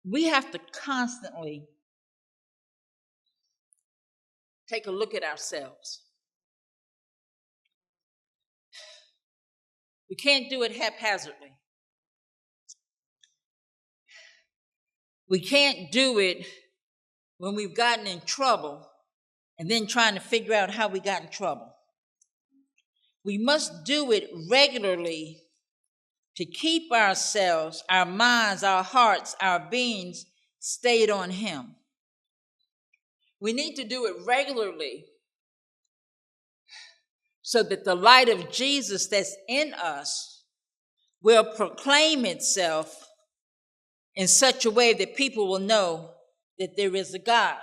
we have to constantly take a look at ourselves. We can't do it haphazardly. We can't do it when we've gotten in trouble and then trying to figure out how we got in trouble. We must do it regularly to keep ourselves, our minds, our hearts, our beings stayed on Him. We need to do it regularly so that the light of Jesus that's in us will proclaim itself in such a way that people will know that there is a God.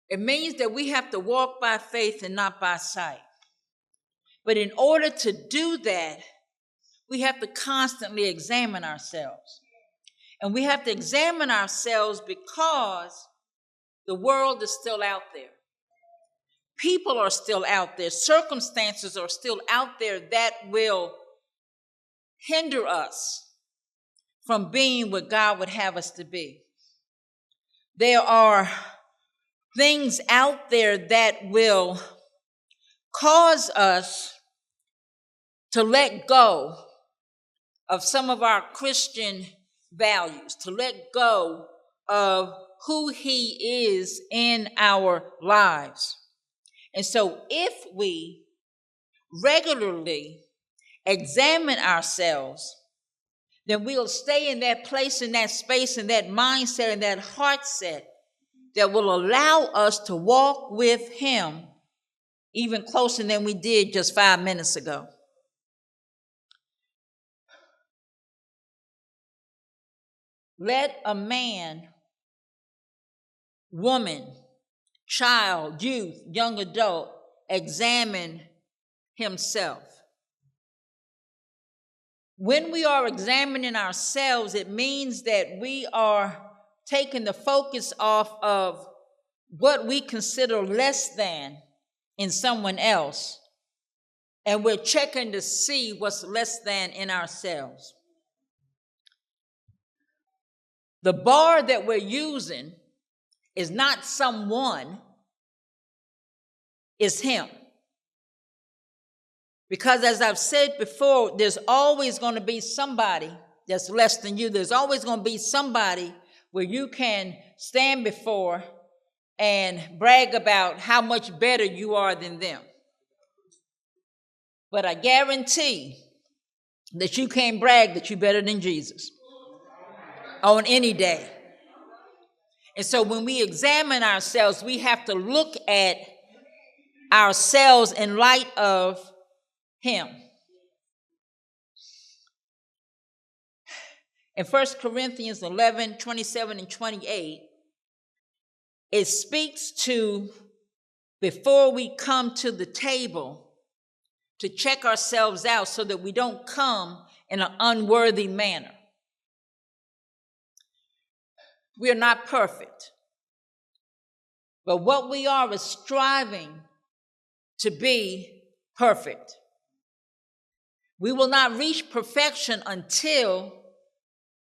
It means that we have to walk by faith and not by sight. But in order to do that, we have to constantly examine ourselves. And we have to examine ourselves because the world is still out there. People are still out there. Circumstances are still out there that will hinder us from being what God would have us to be. There are things out there that will cause us to let go of some of our Christian values, to let go of who He is in our lives. And so if we regularly examine ourselves, then we'll stay in that place, in that space, in that mindset, in that heart set that will allow us to walk with Him even closer than we did just 5 minutes ago. Let a man, woman, child, youth, young adult examine himself. When we are examining ourselves, it means that we are taking the focus off of what we consider less than in someone else, and we're checking to see what's less than in ourselves. The bar that we're using is not someone, it's Him. Because as I've said before, there's always going to be somebody that's less than you. There's always going to be somebody where you can stand before and brag about how much better you are than them. But I guarantee that you can't brag that you're better than Jesus on any day. And so when we examine ourselves, we have to look at ourselves in light of Him. In 1 Corinthians 11, 27 and 28, it speaks to before we come to the table to check ourselves out so that we don't come in an unworthy manner. We are not perfect, but what we are is striving to be perfect. We will not reach perfection until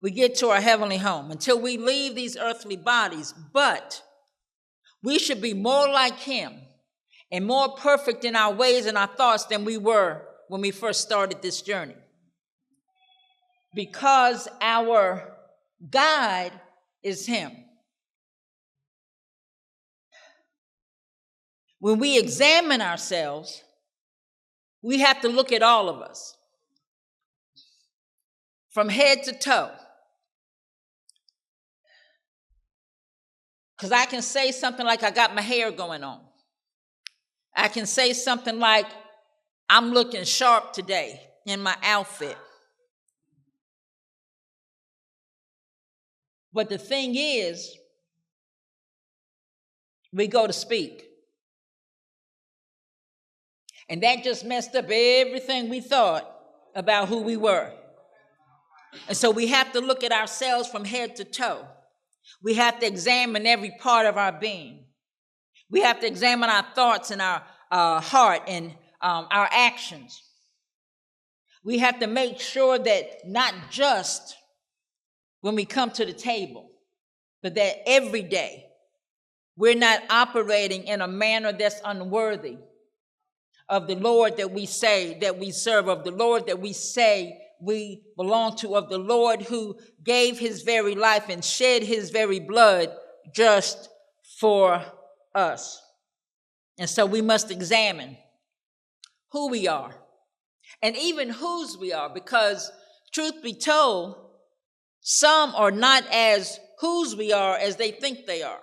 we get to our heavenly home, until we leave these earthly bodies, but we should be more like Him and more perfect in our ways and our thoughts than we were when we first started this journey. Because our guide is Him. When we examine ourselves, we have to look at all of us, from head to toe. Because I can say something like, I got my hair going on. I can say something like, I'm looking sharp today in my outfit. But the thing is, we go to speak. And that just messed up everything we thought about who we were. And so we have to look at ourselves from head to toe. We have to examine every part of our being. We have to examine our thoughts and our heart and our actions. We have to make sure that not just when we come to the table, but that every day we're not operating in a manner that's unworthy of the Lord that we say that we serve, of the Lord that we say we belong to, of the Lord who gave his very life and shed his very blood just for us. And so we must examine who we are and even whose we are, because truth be told, some are not as whose we are as they think they are.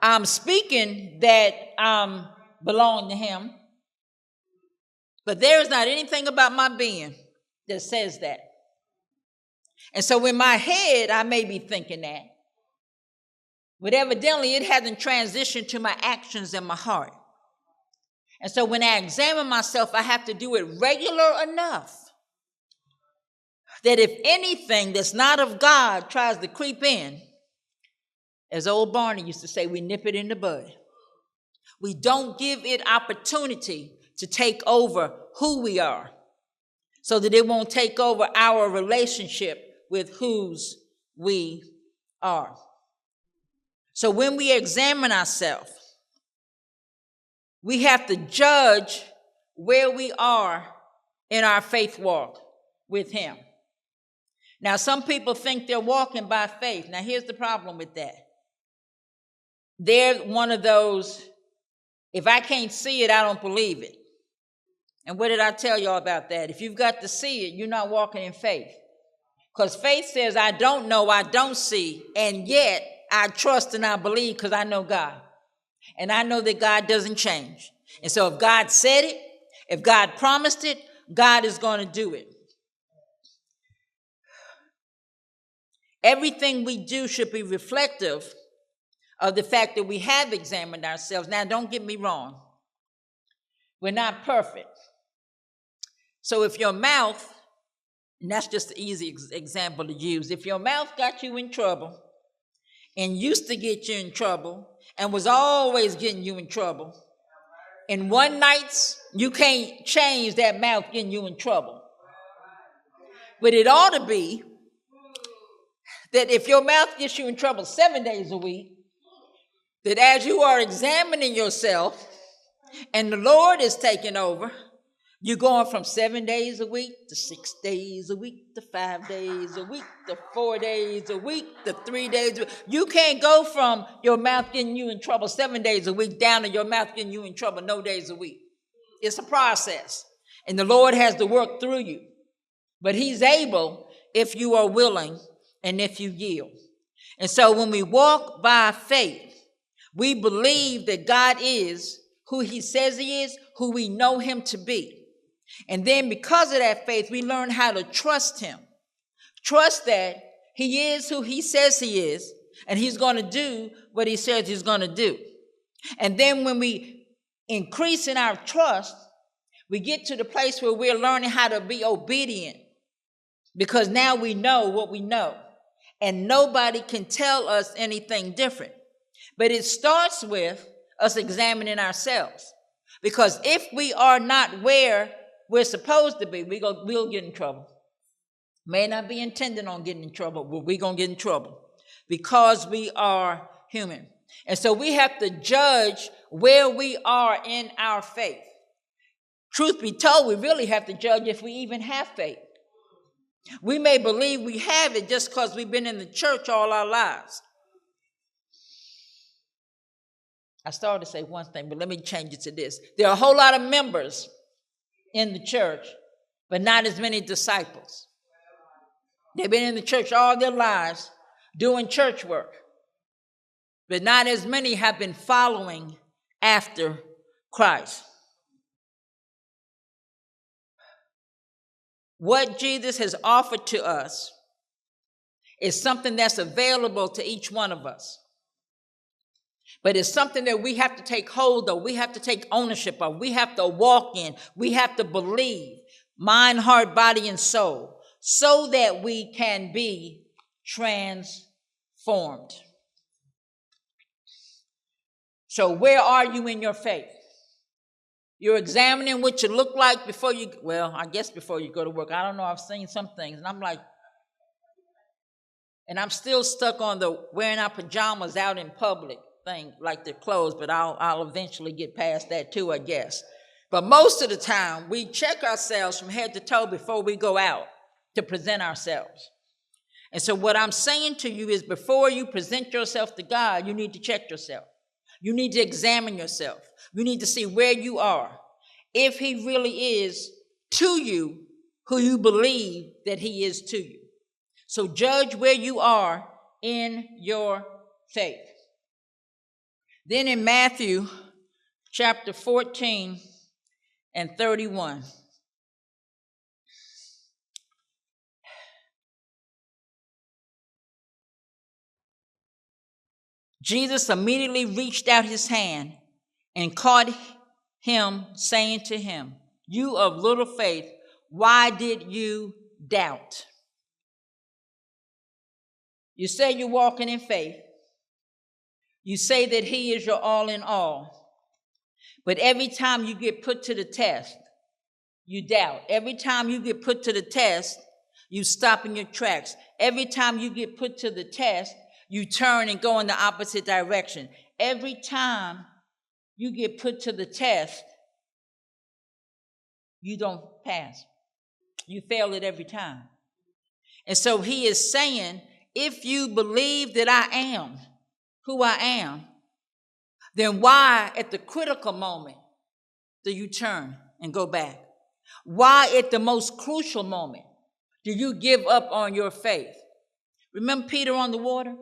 I'm speaking that belong to him, but there's not anything about my being that says that. And so in my head, I may be thinking that, but evidently it hasn't transitioned to my actions and my heart. And so when I examine myself, I have to do it regular enough that if anything that's not of God tries to creep in, as old Barney used to say, we nip it in the bud. We don't give it opportunity to take over who we are, so that it won't take over our relationship with whose we are. So when we examine ourselves, we have to judge where we are in our faith walk with him. Now, some people think they're walking by faith. Now, here's the problem with that. They're one of those, if I can't see it, I don't believe it. And what did I tell y'all about that? If you've got to see it, you're not walking in faith. Because faith says, I don't know, I don't see, and yet I trust and I believe because I know God. And I know that God doesn't change. And so if God said it, if God promised it, God is going to do it. Everything we do should be reflective of the fact that we have examined ourselves. Now, don't get me wrong. We're not perfect. So if your mouth, and that's just an easy example to use, if your mouth got you in trouble and used to get you in trouble and was always getting you in trouble, in one night, you can't change that mouth getting you in trouble. But it ought to be that if your mouth gets you in trouble 7 days a week, that as you are examining yourself and the Lord is taking over, you're going from 7 days a week to 6 days a week to 5 days a week to 4 days a week to 3 days a week. You can't go from your mouth getting you in trouble 7 days a week down to your mouth getting you in trouble no days a week. It's a process, and the Lord has to work through you. But he's able if you are willing and if you yield. And so when we walk by faith, we believe that God is who he says he is, who we know him to be. And then because of that faith, we learn how to trust him. Trust that he is who he says he is, and he's going to do what he says he's going to do. And then when we increase in our trust, we get to the place where we're learning how to be obedient, because now we know what we know, and nobody can tell us anything different. But it starts with us examining ourselves, because if we are not where we're supposed to be, we'll get in trouble. May not be intending on getting in trouble, but we're going to get in trouble because we are human. And so we have to judge where we are in our faith. Truth be told, we really have to judge if we even have faith. We may believe we have it just because we've been in the church all our lives. I started to say one thing, but let me change it to this. There are a whole lot of members in the church, but not as many disciples. They've been in the church all their lives doing church work, but not as many have been following after Christ. What Jesus has offered to us is something that's available to each one of us. But it's something that we have to take hold of. We have to take ownership of. We have to walk in. We have to believe, mind, heart, body, and soul, so that we can be transformed. So where are you in your faith? You're examining what you look like before you go to work. I don't know, I've seen some things, and I'm like, And I'm still stuck on the wearing our pajamas out in public thing, like they're clothes, but I'll eventually get past that too, I guess. But most of the time, we check ourselves from head to toe before we go out to present ourselves. And so what I'm saying to you is before you present yourself to God, you need to check yourself. You need to examine yourself. You need to see where you are. If he really is to you who you believe that he is to you. So judge where you are in your faith. Then in Matthew chapter 14 and 31. Jesus immediately reached out his hand and caught him, saying to him, "You of little faith, why did you doubt?" You say you're walking in faith. You say that he is your all in all. But every time you get put to the test, you doubt. Every time you get put to the test, you stop in your tracks. Every time you get put to the test, you turn and go in the opposite direction. Every time you get put to the test, you don't pass. You fail it every time. And so he is saying, if you believe that I am who I am, then why at the critical moment do you turn and go back? Why at the most crucial moment do you give up on your faith? Remember Peter on the water?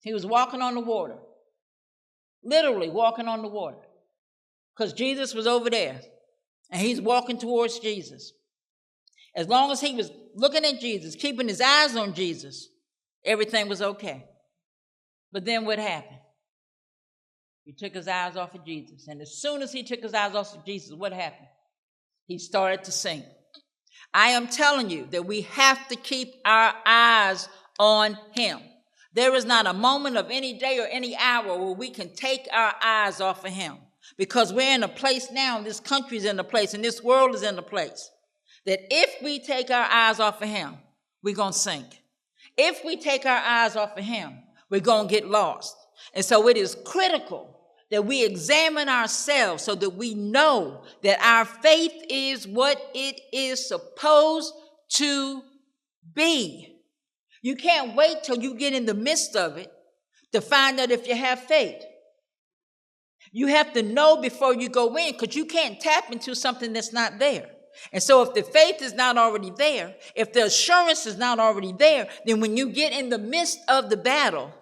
He was walking on the water, literally walking on the water, because Jesus was over there and he's walking towards Jesus. As long as he was looking at Jesus, keeping his eyes on Jesus, everything was okay. But then what happened? He took his eyes off of Jesus. And as soon as he took his eyes off of Jesus, what happened? He started to sink. I am telling you that we have to keep our eyes on him. There is not a moment of any day or any hour where we can take our eyes off of him, because we're in a place now, and this country is in a place, and this world is in a place, that if we take our eyes off of him, we're going to sink. If we take our eyes off of him, we're going to get lost. And so it is critical that we examine ourselves so that we know that our faith is what it is supposed to be. You can't wait till you get in the midst of it to find out if you have faith. You have to know before you go in, because you can't tap into something that's not there. And so if the faith is not already there, if the assurance is not already there, then when you get in the midst of the battle,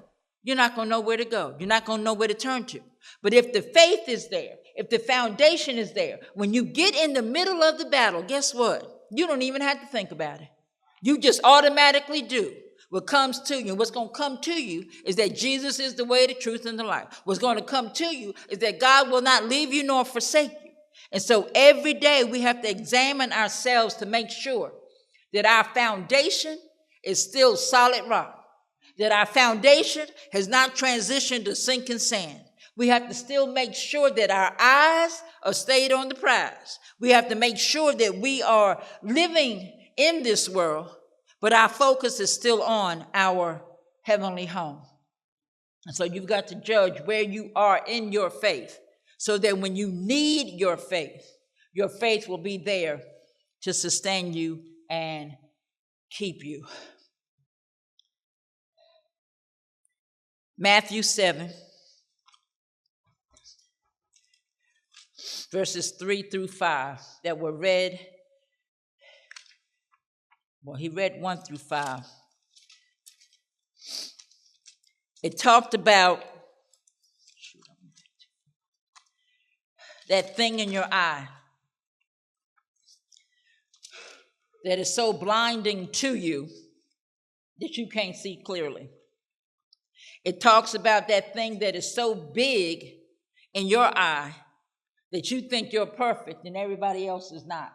you're not going to know where to go. You're not going to know where to turn to. But if the faith is there, if the foundation is there, when you get in the middle of the battle, guess what? You don't even have to think about it. You just automatically do what comes to you. And what's going to come to you is that Jesus is the way, the truth, and the life. What's going to come to you is that God will not leave you nor forsake you. And so every day we have to examine ourselves to make sure that our foundation is still solid rock, that our foundation has not transitioned to sinking sand. We have to still make sure that our eyes are stayed on the prize. We have to make sure that we are living in this world, but our focus is still on our heavenly home. And so you've got to judge where you are in your faith, so that when you need your faith will be there to sustain you and keep you. Matthew 7, verses 3 through 5 that were read. Well, he read 1 through 5. It talked about that thing in your eye that is so blinding to you that you can't see clearly. It talks about that thing that is so big in your eye that you think you're perfect and everybody else is not.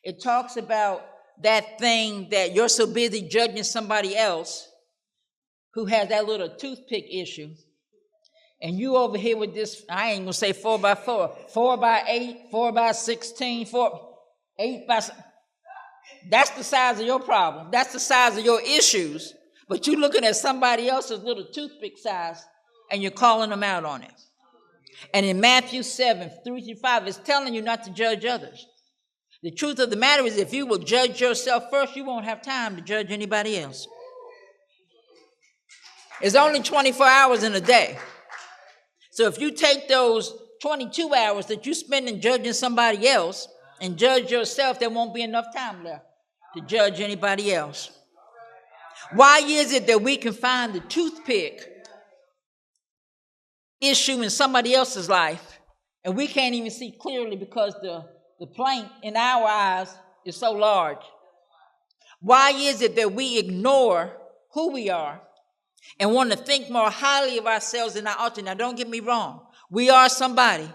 It talks about that thing that you're so busy judging somebody else who has that little toothpick issue, and you over here with this, I ain't gonna say 4x4, 4x8, 4x16, 8x. That's the size of your problem. That's the size of your issues. But you're looking at somebody else's little toothpick size and you're calling them out on it. And in Matthew 7:3-5, it's telling you not to judge others. The truth of the matter is, if you will judge yourself first, you won't have time to judge anybody else. It's only 24 hours in a day. So if you take those 22 hours that you spend in judging somebody else and judge yourself, there won't be enough time left to judge anybody else. Why is it that we can find the toothpick issue in somebody else's life and we can't even see clearly because the plank in our eyes is so large? Why is it that we ignore who we are and want to think more highly of ourselves than I ought to? Now, don't get me wrong. We are somebody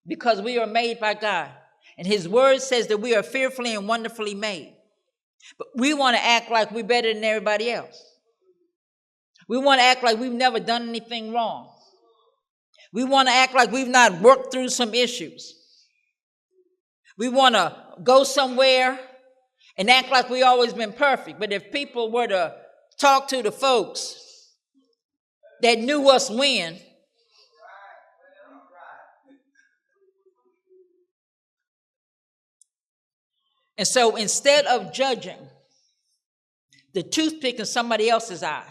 because we are made by God. And his word says that we are fearfully and wonderfully made. But we want to act like we're better than everybody else. We want to act like we've never done anything wrong. We want to act like we've not worked through some issues. We want to go somewhere and act like we've always been perfect. But if people were to talk to the folks that knew us when, and so instead of judging the toothpick in somebody else's eye,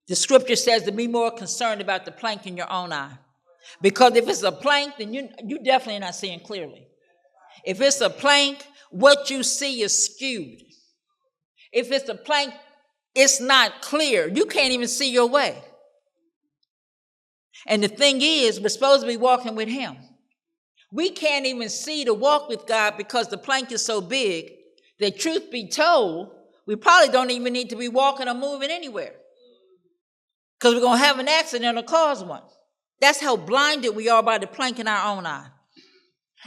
the scripture says to be more concerned about the plank in your own eye. Because if it's a plank, then you definitely not seeing clearly. If it's a plank, what you see is skewed. If it's a plank, it's not clear. You can't even see your way. And the thing is, we're supposed to be walking with him. We can't even see to walk with God because the plank is so big that, truth be told, we probably don't even need to be walking or moving anywhere, because we're going to have an accident or cause one. That's how blinded we are by the plank in our own eye.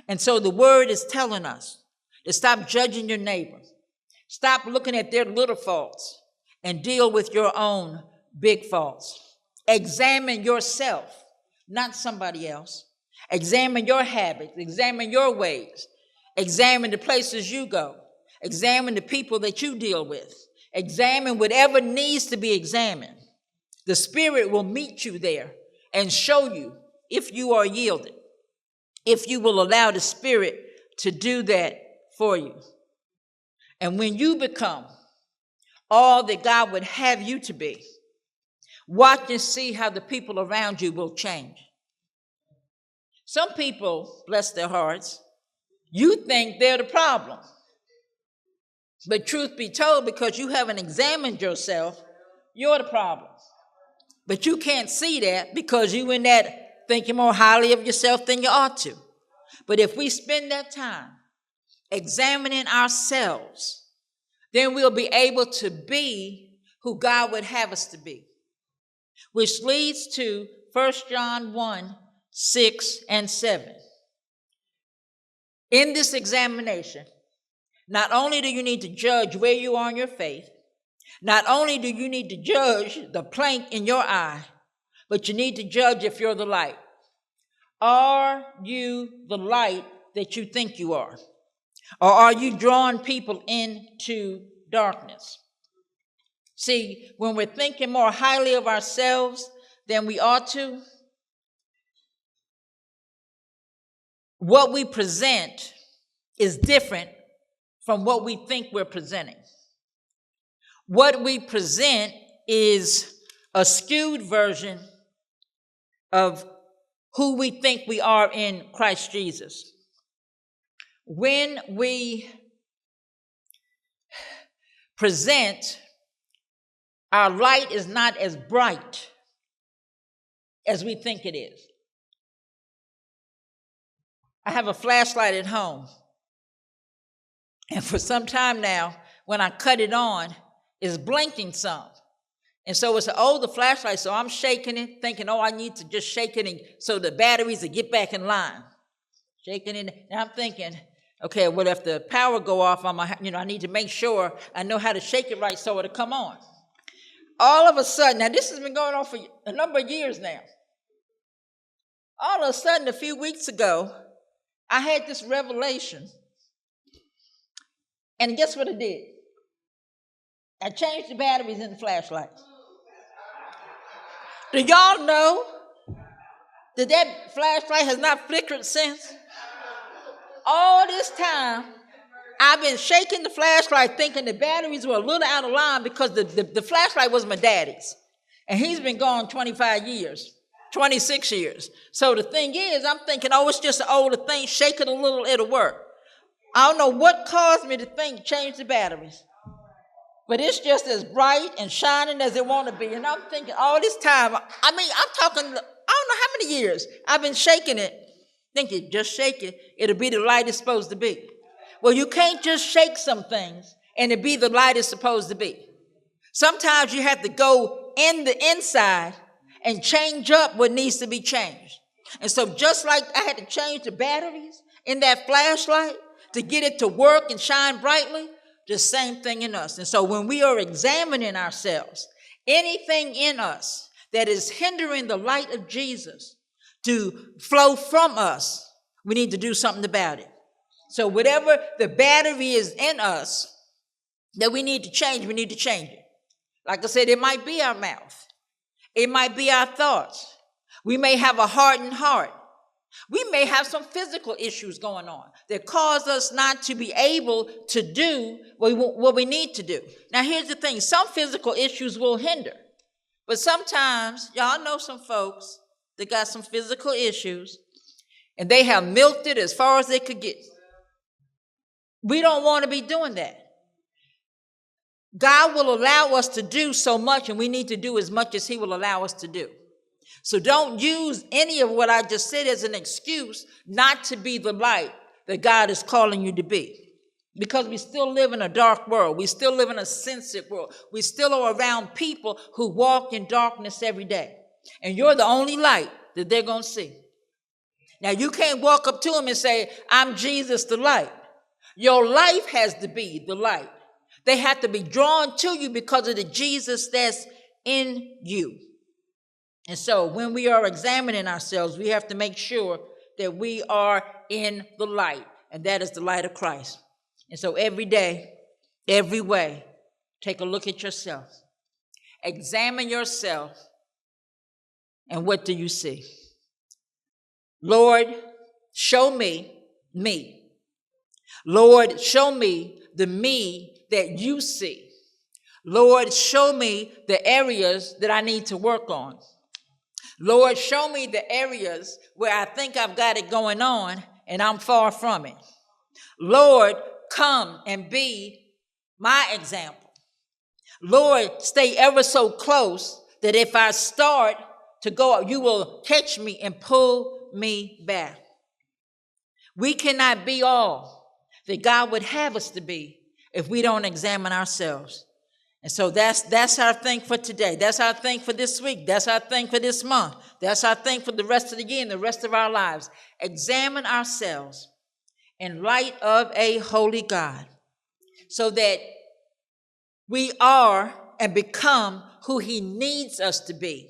And so the word is telling us to stop judging your neighbor. Stop looking at their little faults and deal with your own big faults. Examine yourself, not somebody else. Examine your habits. Examine your ways. Examine the places you go. Examine the people that you deal with. Examine whatever needs to be examined. The Spirit will meet you there and show you if you are yielded, if you will allow the Spirit to do that for you. And when you become all that God would have you to be, watch and see how the people around you will change. Some people, bless their hearts, you think they're the problem. But truth be told, because you haven't examined yourself, you're the problem. But you can't see that because you in that thinking more highly of yourself than you ought to. But if we spend that time examining ourselves, then we'll be able to be who God would have us to be. Which leads to 1 John 1:6-7. In this examination, not only do you need to judge where you are in your faith, not only do you need to judge the plank in your eye, but you need to judge if you're the light. Are you the light that you think you are? Or are you drawing people into darkness? See, when we're thinking more highly of ourselves than we ought to, what we present is different from what we think we're presenting. What we present is a skewed version of who we think we are in Christ Jesus. When we present, our light is not as bright as we think it is. I have a flashlight at home, and for some time now, when I cut it on, it's blinking some. And so it's an older flashlight, so I'm shaking it, thinking, I need to just shake it so the batteries will get back in line. Shaking it, and I'm thinking, okay, well, if the power go off, I need to make sure I know how to shake it right so it'll come on. All of a sudden, now this has been going on for a number of years now. All of a sudden, a few weeks ago, I had this revelation. And guess what it did? I changed the batteries in the flashlights. Do y'all know that flashlight has not flickered since? All this time, I've been shaking the flashlight thinking the batteries were a little out of line because the flashlight was my daddy's. And he's been gone 25 years, 26 years. So the thing is, I'm thinking, oh, it's just an older thing. Shake it a little, it'll work. I don't know what caused me to think change the batteries. But it's just as bright and shining as it want to be. And I'm thinking all this time, I mean, I'm talking, I don't know how many years. I've been shaking it, thinking just shake it. It'll be the light it's supposed to be. Well, you can't just shake some things and it be the light it's supposed to be. Sometimes you have to go in the inside and change up what needs to be changed. And so just like I had to change the batteries in that flashlight to get it to work and shine brightly, the same thing in us. And so when we are examining ourselves, anything in us that is hindering the light of Jesus to flow from us, we need to do something about it. So whatever the battery is in us that we need to change, we need to change it. Like I said, it might be our mouth. It might be our thoughts. We may have a hardened heart. We may have some physical issues going on that cause us not to be able to do what we need to do. Now, here's the thing. Some physical issues will hinder. But sometimes, y'all know some folks that got some physical issues, and they have milked it as far as they could get. We don't want to be doing that. God will allow us to do so much, and we need to do as much as he will allow us to do. So don't use any of what I just said as an excuse not to be the light that God is calling you to be. Because we still live in a dark world. We still live in a sensitive world. We still are around people who walk in darkness every day. And you're the only light that they're going to see. Now, you can't walk up to them and say, I'm Jesus the light. Your life has to be the light. They have to be drawn to you because of the Jesus that's in you. And so when we are examining ourselves, we have to make sure that we are in the light, and that is the light of Christ. And so every day, every way, take a look at yourself. Examine yourself, and what do you see? Lord, show me me. Lord, show me the me that you see. Lord, show me the areas that I need to work on. Lord, show me the areas where I think I've got it going on and I'm far from it. Lord, come and be my example. Lord, stay ever so close that if I start to go, you will catch me and pull me back. We cannot be all that God would have us to be if we don't examine ourselves. And so that's our thing for today. That's our thing for this week. That's our thing for this month. That's our thing for the rest of the year and the rest of our lives. Examine ourselves in light of a holy God so that we are and become who he needs us to be,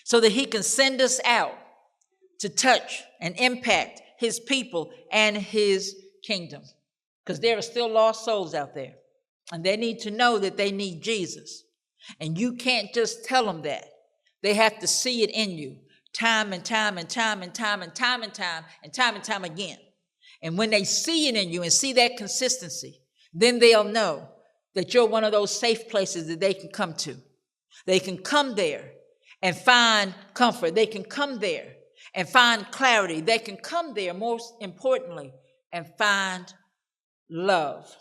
so that he can send us out to touch and impact his people and his kingdom. Because there are still lost souls out there. And they need to know that they need Jesus. And you can't just tell them that. They have to see it in you time and time and time and time and time and time and time and time again. And when they see it in you and see that consistency, then they'll know that you're one of those safe places that they can come to. They can come there and find comfort. They can come there and find clarity. They can come there, most importantly, and find love.